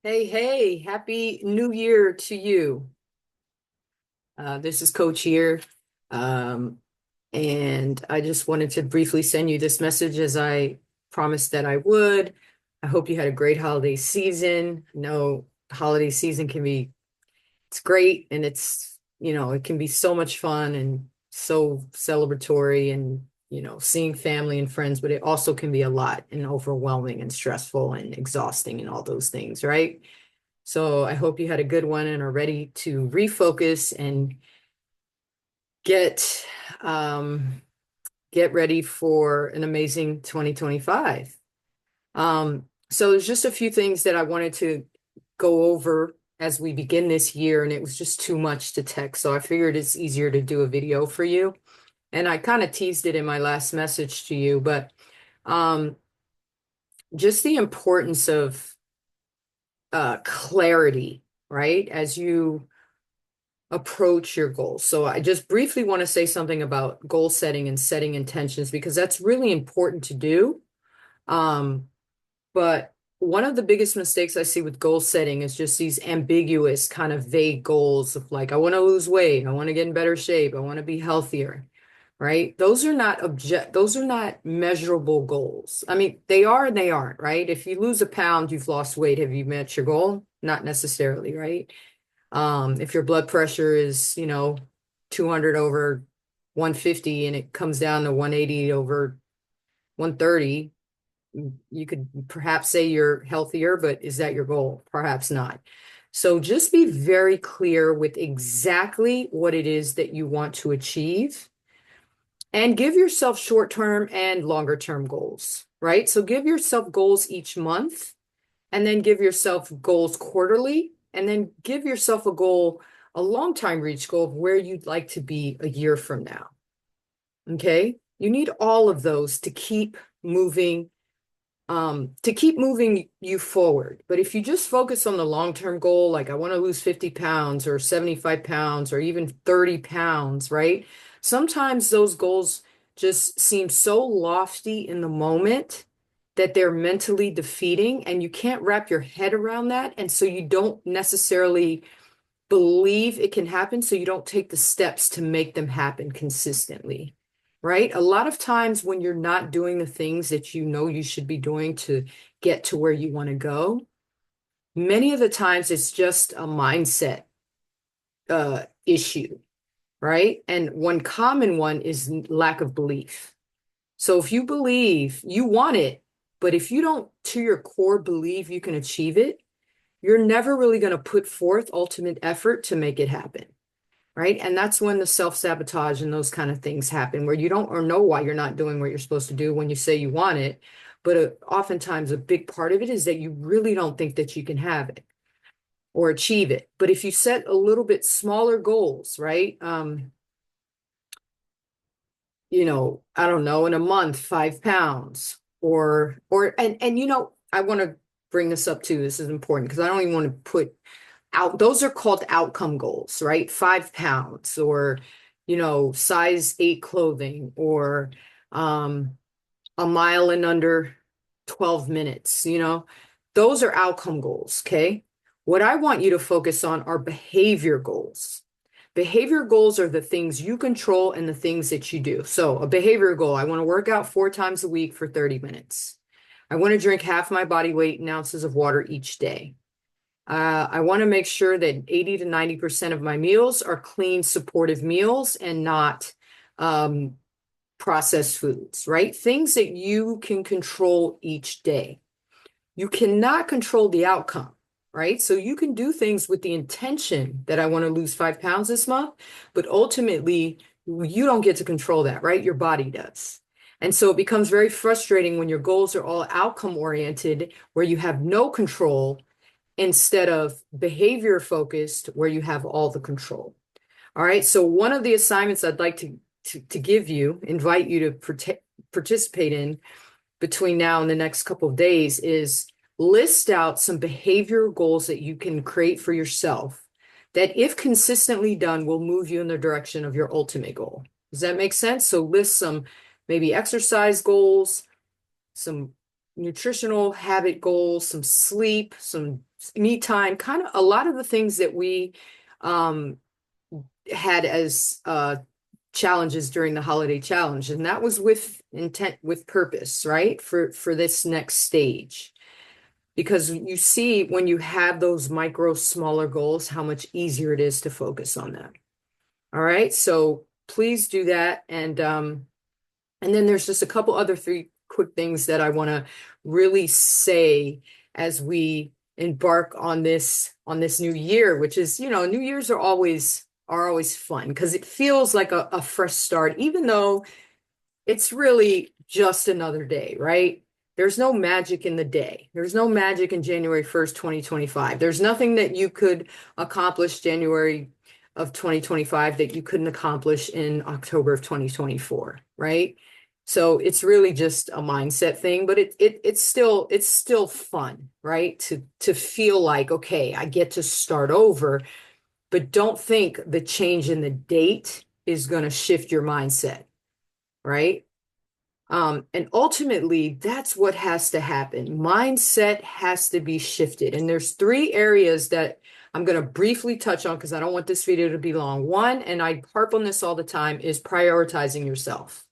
Hey, hey, happy new year to you. This is Coach here. Um, and I just wanted to briefly send you this message as I promised that I would. I hope you had a great holiday season. No, holiday season it's great and it can be so much fun and so celebratory and, seeing family and friends, but it also can be a lot and overwhelming and stressful and exhausting and all those things, right? So I hope you had a good one and are ready to refocus and get um, get ready for an amazing 2025. So there's just a few things that I wanted to go over as we begin this year, and it was just too much to text. So I figured it's easier to do a video for you. And I kind of teased it in my last message to you, but um, just the importance of clarity, right? As you approach your goals. So I just briefly want to say something about goal setting and setting intentions because that's really important to do. Um, but one of the biggest mistakes I see with goal setting is just these ambiguous kind of vague goals of like, I want to lose weight, I want to get in better shape, I want to be healthier, right? Those are not measurable goals. I mean, they are and they aren't, right? If you lose a pound, you've lost weight. Have you met your goal? Not necessarily, right? If your blood pressure is, 200 over 150 and it comes down to 180 over 130, you could perhaps say you're healthier, but is that your goal? Perhaps not. So just be very clear with exactly what it is that you want to achieve and give yourself short-term and longer-term goals, right? So give yourself goals each month and then give yourself goals quarterly, and then give yourself a goal, a long time reach goal of where you'd like to be a year from now. Okay. You need all of those to keep moving you forward. But if you just focus on the long-term goal, like I want to lose 50 pounds or 75 pounds or even 30 pounds, right? Sometimes those goals just seem so lofty in the moment that they're mentally defeating and you can't wrap your head around that. And so you don't necessarily believe it can happen, so you don't take the steps to make them happen consistently, right? A lot of times when you're not doing the things that you know you should be doing to get to where you want to go, many of the times it's just a mindset issue, right? And one common one is lack of belief. So if you believe you want it, but if you don't to your core believe you can achieve it, you're never really going to put forth ultimate effort to make it happen. Right. And that's when the self-sabotage and those kind of things happen, where you don't or know why you're not doing what you're supposed to do when you say you want it. But oftentimes a big part of it is that you really don't think that you can have it or achieve it. But if you set a little bit smaller goals, right? I don't know, in a month, 5 pounds I want to bring this up too. This is important because I don't even want to put out, those are called outcome goals, right? 5 pounds or, size 8 clothing or um, a mile in under 12 minutes, those are outcome goals. Okay. What I want you to focus on are behavior goals. Behavior goals are the things you control and the things that you do. So, a behavior goal, I want to work out 4 times a week for 30 minutes. I want to drink half my body weight in ounces of water each day. I want to make sure that 80 to 90% of my meals are clean, supportive meals and not um, processed foods, right? Things that you can control each day. You cannot control the outcome, right? So you can do things with the intention that I want to lose 5 pounds this month, but ultimately you don't get to control that, right? Your body does. And so it becomes very frustrating when your goals are all outcome oriented, where you have no control instead of behavior focused, where you have all the control. All right. So one of the assignments I'd like to give you, invite you to participate in between now and the next couple of days is list out some behavior goals that you can create for yourself that, if consistently done, will move you in the direction of your ultimate goal. Does that make sense? So list some maybe exercise goals, some nutritional habit goals, some sleep, some me time, kind of a lot of the things that we um, had as challenges during the holiday challenge, and that was with intent, with purpose, right? For this next stage. Because you see when you have those micro, smaller goals, how much easier it is to focus on them. All right. So please do that. And then there's just a couple other three quick things that I want to really say as we embark on this new year, which is, New Year's are always fun because it feels like a fresh start, even though it's really just another day, right? There's no magic in the day. There's no magic in January 1st, 2025. There's nothing that you could accomplish January of 2025 that you couldn't accomplish in October of 2024, right? So it's really just a mindset thing, but it's still fun, right? To feel like, okay, I get to start over, but don't think the change in the date is going to shift your mindset, right? And ultimately, that's what has to happen. Mindset has to be shifted. And there's three areas that I'm going to briefly touch on because I don't want this video to be long. One, and I harp on this all the time, is prioritizing yourself.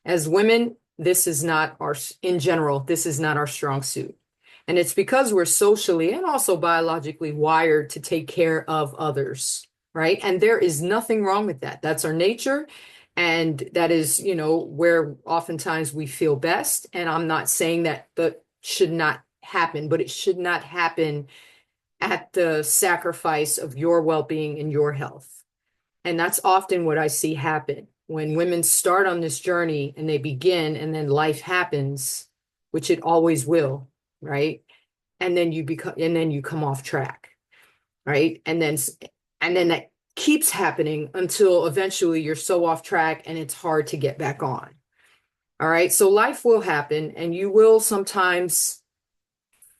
As women, in general, this is not our strong suit. And it's because we're socially and also biologically wired to take care of others, right? And there is nothing wrong with that. That's our nature. And that is, where oftentimes we feel best. And I'm not saying that should not happen, but it should not happen at the sacrifice of your well-being and your health. And that's often what I see happen when women start on this journey and they begin, and then life happens, which it always will, right? And then you come off track, right? And then that keeps happening until eventually you're so off track and it's hard to get back on. All right. So life will happen and you will sometimes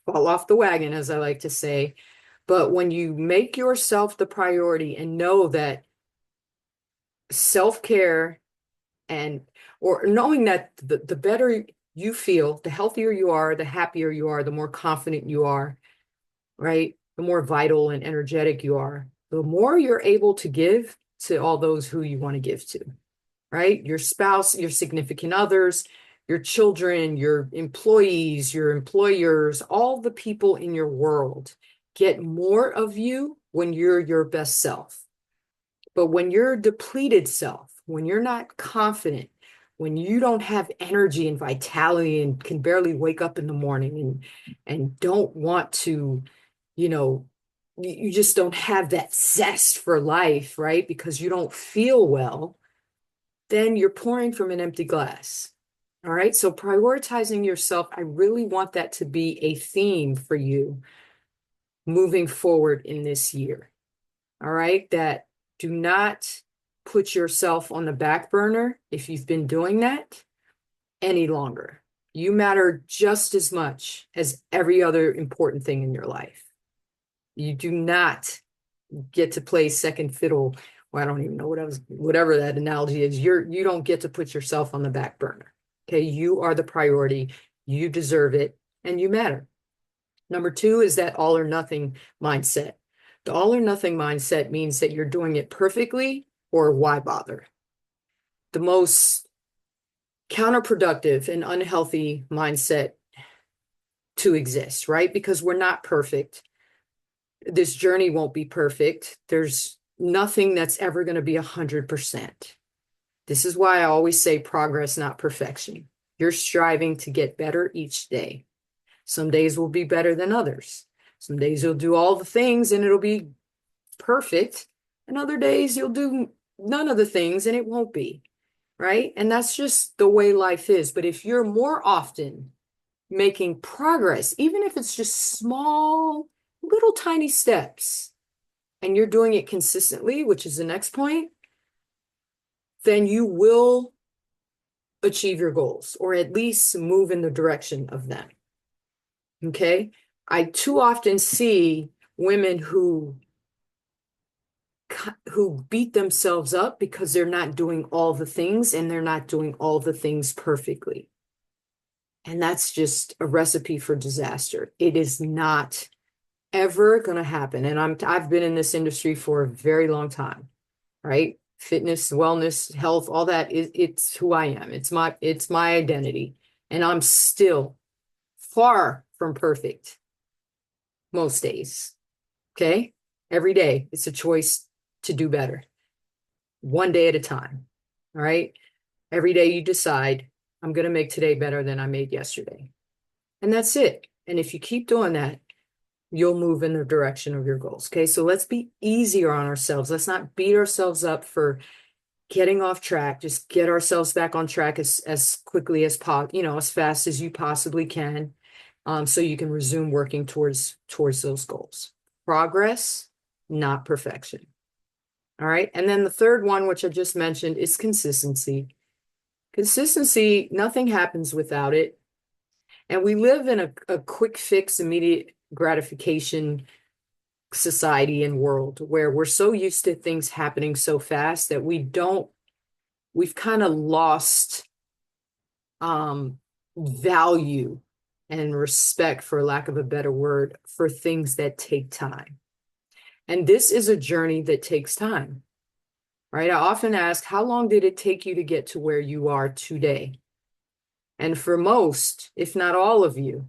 fall off the wagon, as I like to say. But when you make yourself the priority and know that self-care or knowing that the better you feel, the healthier you are, the happier you are, the more confident you are, right? The more vital and energetic you are, the more you're able to give to all those who you want to give to, right? Your spouse, your significant others, your children, your employees, your employers, all the people in your world get more of you when you're your best self. But when you're depleted self, when you're not confident, when you don't have energy and vitality and can barely wake up in the morning and don't want to, you just don't have that zest for life, right? Because you don't feel well, then you're pouring from an empty glass. All right. So prioritizing yourself, I really want that to be a theme for you moving forward in this year. All right. That do not put yourself on the back burner if you've been doing that any longer. You matter just as much as every other important thing in your life. You do not get to play second fiddle. Well, I don't even know whatever that analogy is. You don't get to put yourself on the back burner. Okay. You are the priority. You deserve it and you matter. Number two is that all or nothing mindset. The all or nothing mindset means that you're doing it perfectly or why bother? The most counterproductive and unhealthy mindset to exist, right? Because we're not perfect. This journey won't be perfect. There's nothing that's ever going to be 100%. This is why I always say progress, not perfection. You're striving to get better each day. Some days will be better than others. Some days you'll do all the things and it'll be perfect. And other days you'll do none of the things and it won't be, right? And that's just the way life is. But if you're more often making progress, even if it's just small, little tiny steps, and you're doing it consistently, which is the next point, then you will achieve your goals or at least move in the direction of them. Okay. I too often see women who beat themselves up because they're not doing all the things and they're not doing all the things perfectly. And that's just a recipe for disaster. It is not ever going to happen. And I've been in this industry for a very long time, right? Fitness, wellness, health, all that is it's who I am. It's my identity. And I'm still far from perfect most days. Okay? Every day it's a choice to do better. One day at a time. All right? Every day you decide, I'm going to make today better than I made yesterday. And that's it. And if you keep doing that, you'll move in the direction of your goals. Okay. So let's be easier on ourselves. Let's not beat ourselves up for getting off track. Just get ourselves back on track as quickly as as fast as you possibly can. So you can resume working towards those goals. Progress, not perfection. All right. And then the third one, which I just mentioned, is consistency. Consistency, nothing happens without it. And we live in a quick fix, immediate gratification society and world where we're so used to things happening so fast that we've kind of lost value and respect, for lack of a better word, for things that take time. And this is a journey that takes time, right? I often ask, how long did it take you to get to where you are today? And for most, if not all of you,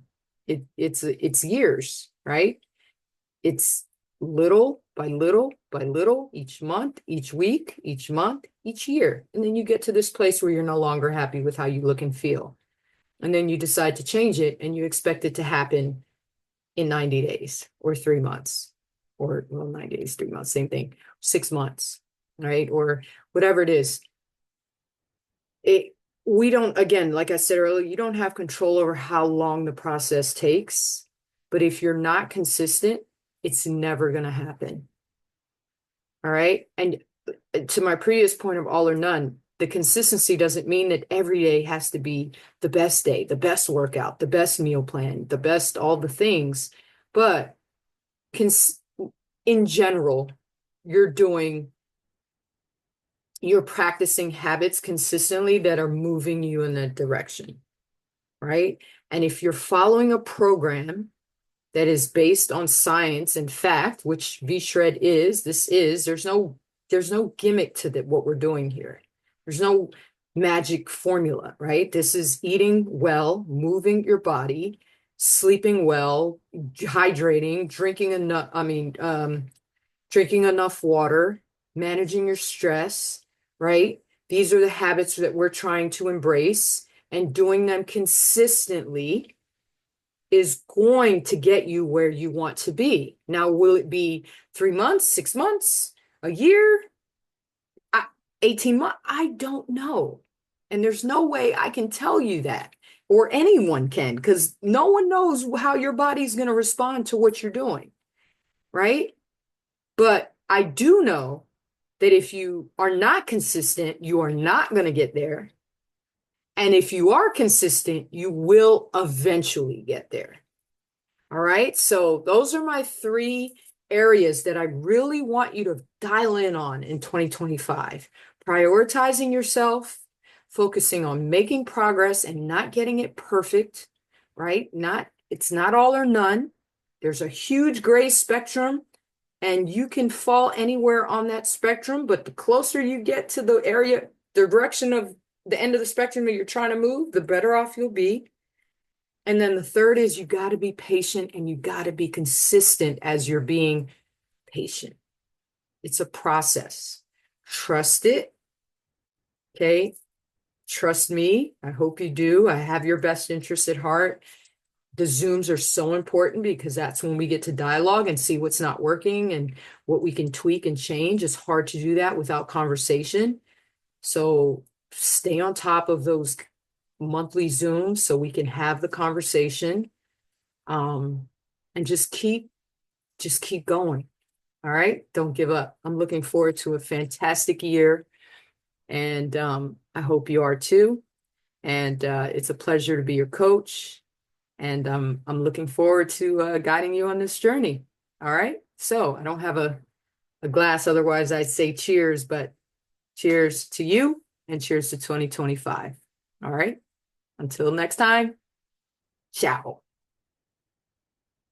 it's years, right? It's little by little by little, each month, each week, each month, each year. And then you get to this place where you're no longer happy with how you look and feel. And then you decide to change it and you expect it to happen in 90 days or 3 months or, well, 90 days, 3 months, same thing, 6 months, right? Or whatever it is. We don't, again, like I said earlier, you don't have control over how long the process takes. But if you're not consistent, it's never going to happen. All right. And to my previous point of all or none, the consistency doesn't mean that every day has to be the best day, the best workout, the best meal plan, the best, all the things. But in general, you're practicing habits consistently that are moving you in that direction. Right. And if you're following a program that is based on science and fact, which V-Shred there's no gimmick to what we're doing here. There's no magic formula, right? This is eating well, moving your body, sleeping well, hydrating, drinking enough water, managing your stress, right? These are the habits that we're trying to embrace, and doing them consistently is going to get you where you want to be. Now, will it be 3 months, 6 months, a year, 18 months? I don't know. And there's no way I can tell you that, or anyone can, because no one knows how your body's going to respond to what you're doing, right? But I do know that if you are not consistent, you are not going to get there. And if you are consistent, you will eventually get there. All right. So those are my 3 areas that I really want you to dial in on in 2025. Prioritizing yourself, focusing on making progress and not getting it perfect, right? It's not all or none. There's a huge gray spectrum, and you can fall anywhere on that spectrum, but the closer you get to the direction of the end of the spectrum that you're trying to move, the better off you'll be. And then the third is you got to be patient, and you got to be consistent as you're being patient. It's a process. Trust it. Okay. Trust me. I hope you do. I have your best interest at heart. The Zooms are so important because that's when we get to dialogue and see what's not working and what we can tweak and change. It's hard to do that without conversation. So stay on top of those monthly Zooms so we can have the conversation, and just keep going. All right. Don't give up. I'm looking forward to a fantastic year, and I hope you are too. And it's a pleasure to be your coach. And I'm looking forward to guiding you on this journey. All right. So I don't have a glass, otherwise I'd say cheers, but cheers to you and cheers to 2025. All right. Until next time, ciao.